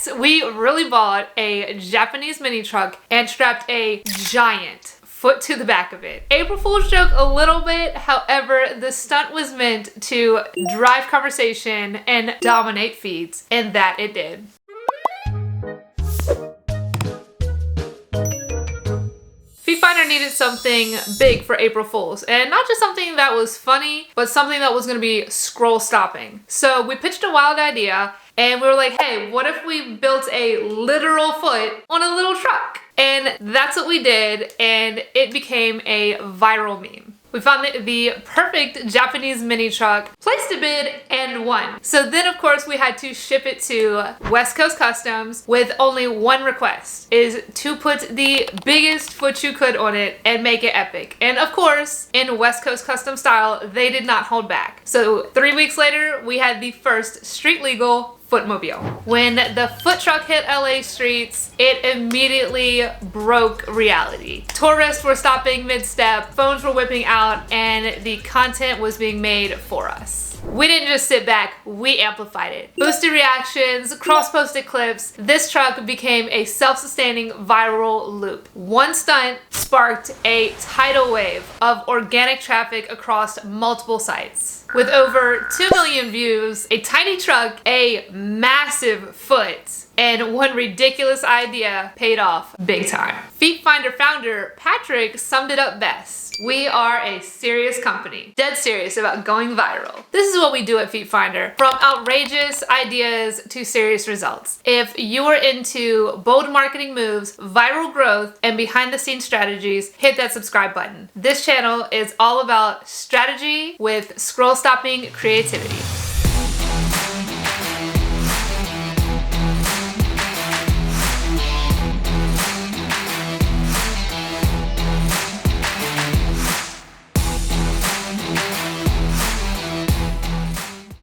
Yes, we really bought a Japanese mini truck and strapped a giant foot to the back of it. April Fool's joke a little bit, however, the stunt was meant to drive conversation and dominate feeds, and that it did. Feedfinder needed something big for April Fools, and not just something that was funny, but something that was going to be scroll stopping. So we pitched a wild idea, and we were like, hey, what if we built a literal foot on a little truck? And that's what we did, and it became a viral meme. We found the perfect Japanese mini truck, placed a bid, and won. So then, of course, we had to ship it to West Coast Customs with only one request, is to put the biggest foot you could on it and make it epic. And of course, in West Coast Custom style, they did not hold back. So 3 weeks later, we had the first street legal Footmobile. When the foot truck hit LA streets, it immediately broke reality. Tourists were stopping mid-step, phones were whipping out, and the content was being made for us. We didn't just sit back, we amplified it. Boosted reactions, cross-posted clips, this truck became a self-sustaining viral loop. One stunt sparked a tidal wave of organic traffic across multiple sites. With over 2 million views, a tiny truck, a massive foot, and one ridiculous idea paid off big time. Feetfinder founder Patrick summed it up best. We are a serious company, dead serious about going viral. This is what we do at Feetfinder, from outrageous ideas to serious results. If you are into bold marketing moves, viral growth, and behind the scenes strategies, hit that subscribe button. This channel is all about strategy with scroll stopping creativity.